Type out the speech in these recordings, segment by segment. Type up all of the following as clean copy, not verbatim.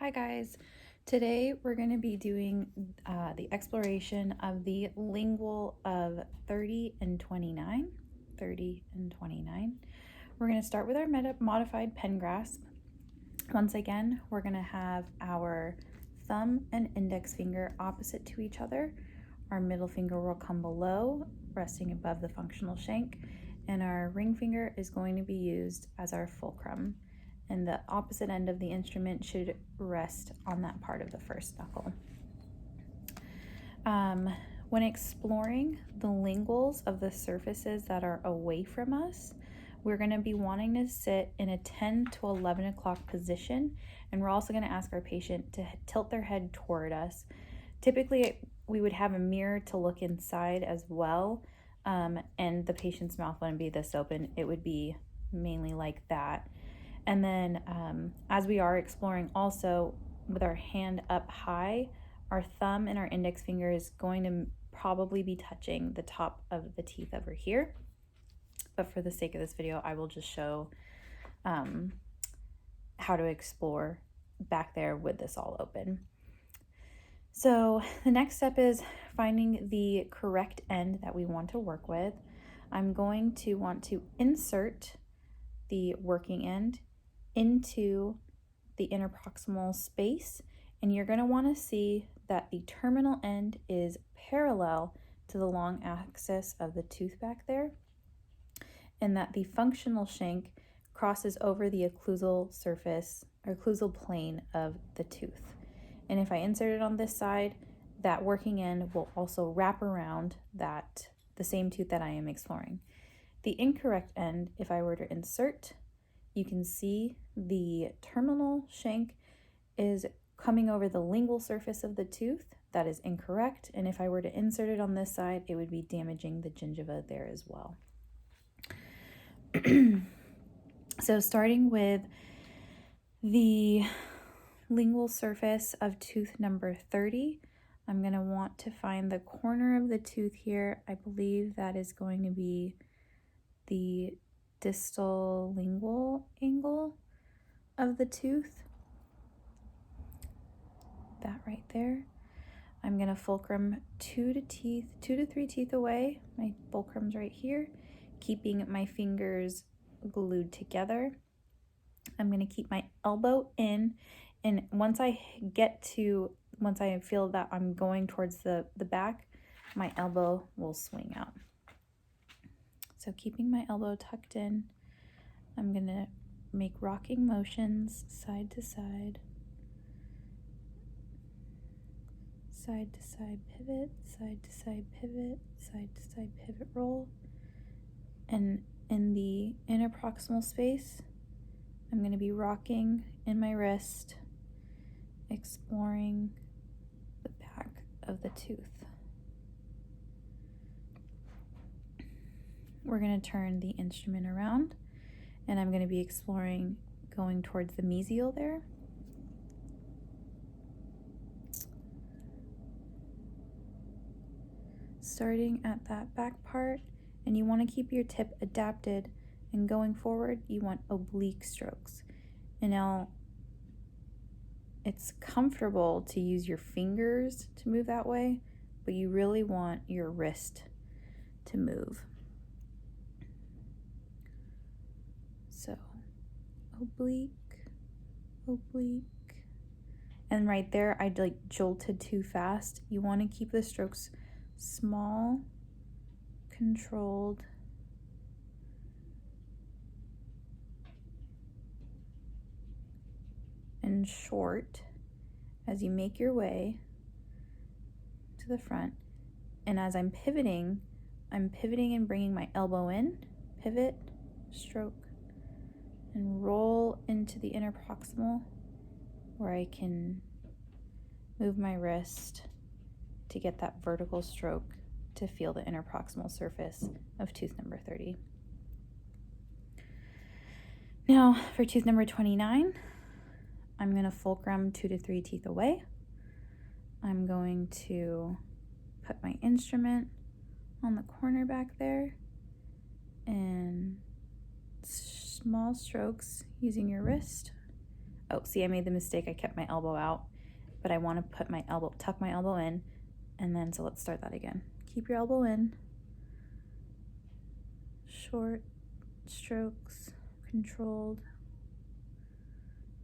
Hi guys, today we're going to be doing the exploration of the lingual of 30 and 29. 30 and 29. We're going to start with our modified pen grasp. Once again, we're going to have our thumb and index finger opposite to each other. Our middle finger will come below, resting above the functional shank, and our ring finger is going to be used as our fulcrum. And the opposite end of the instrument should rest on that part of the first knuckle. When exploring the linguals of the surfaces that are away from us, we're going to be wanting to sit in a 10 to 11 o'clock position, and we're also going to ask our patient to tilt their head toward us. Typically, we would have a mirror to look inside as well, and the patient's mouth wouldn't be this open. It would be mainly like that. And then as we are exploring also with our hand up high, our thumb and our index finger is going to probably be touching the top of the teeth over here. But for the sake of this video, I will just show how to explore back there with this all open. So the next step is finding the correct end that we want to work with. I'm going to want to insert the working end into the interproximal space, and you're going to want to see that the terminal end is parallel to the long axis of the tooth back there, and that the functional shank crosses over the occlusal surface or occlusal plane of the tooth. And if I insert it on this side, that working end will also wrap around the same tooth that I am exploring. The incorrect end, if I were to insert, you can see the terminal shank is coming over the lingual surface of the tooth. That is incorrect. And if I were to insert it on this side, it would be damaging the gingiva there as well. So starting with the lingual surface of tooth number 30, I'm going to want to find the corner of the tooth here. I believe that is going to be the distal lingual angle of the tooth. That right there. I'm going to fulcrum 2 to 3 teeth away. My fulcrum's right here, keeping my fingers glued together. I'm going to keep my elbow in, and once I feel that I'm going towards the back, my elbow will swing out. So keeping my elbow tucked in, I'm going to make rocking motions side to side pivot, side to side pivot, side to side pivot roll. And in the interproximal space, I'm going to be rocking in my wrist, exploring the back of the tooth. We're going to turn the instrument around, and I'm going to be exploring going towards the mesial there. Starting at that back part, and you want to keep your tip adapted, and going forward you want oblique strokes. And now it's comfortable to use your fingers to move that way, but you really want your wrist to move. So oblique, and right there I jolted too fast. You want to keep the strokes small, controlled, and short as you make your way to the front. And as I'm pivoting and bringing my elbow in, pivot, stroke, and roll into the interproximal, where I can move my wrist to get that vertical stroke to feel the interproximal surface of tooth number 30. Now for tooth number 29, I'm going to fulcrum 2 to 3 teeth away. I'm going to put my instrument on the corner back there, and small strokes using your wrist. Oh, see, I made the mistake. I kept my elbow out, but I want to tuck my elbow in, and then, so let's start that again. Keep your elbow in. Short strokes, controlled.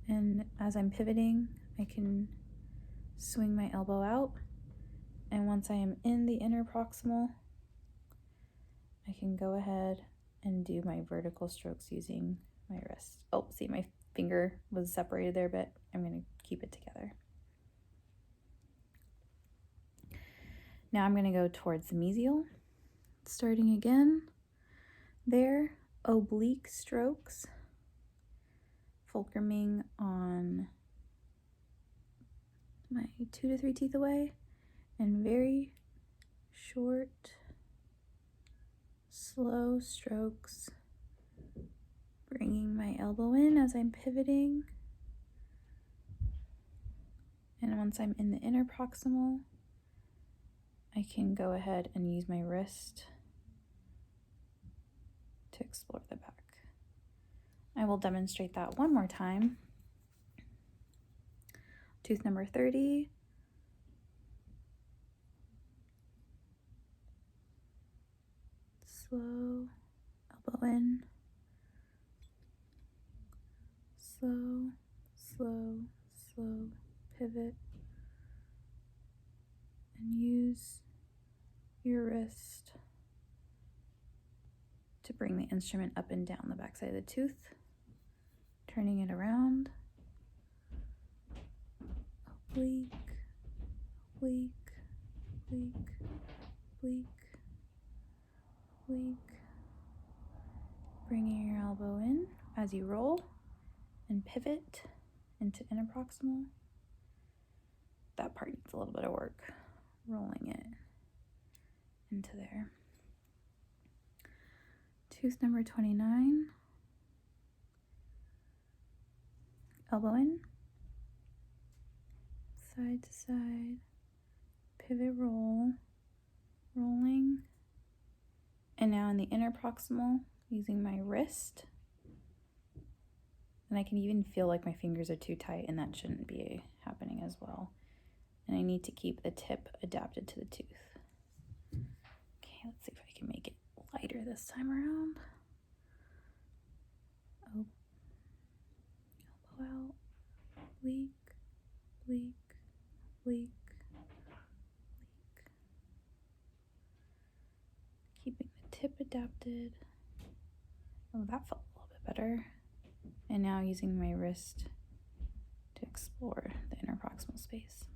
And as I'm pivoting, I can swing my elbow out. And once I am in the inner proximal, I can go ahead and do my vertical strokes using my wrist. Oh, see, my finger was separated there, but I'm going to keep it together. Now I'm going to go towards the mesial. Starting again there, oblique strokes, fulcruming on my 2 to 3 teeth away, and very short, slow strokes, bringing my elbow in as I'm pivoting. And once I'm in the inner proximal, I can go ahead and use my wrist to explore the back. I will demonstrate that one more time. Tooth number 30. Slow, elbow in. Slow, slow, slow, pivot. And use your wrist to bring the instrument up and down the backside of the tooth, turning it around. Oblique, oblique, oblique, oblique, oblique. Bringing your elbow in as you roll and pivot into interproximal. That part needs a little bit of work, rolling it into there. Tooth number 29. Elbow in, side to side, pivot roll, rolling. And now in the inner proximal, using my wrist. And I can even feel like my fingers are too tight, and that shouldn't be happening as well. And I need to keep the tip adapted to the tooth. Okay, let's see if I can make it lighter this time around. Oh, elbow out, oblique, oblique, oblique, oblique. Keeping the tip adapted. Oh, that felt a little bit better. And now using my wrist to explore the interproximal space.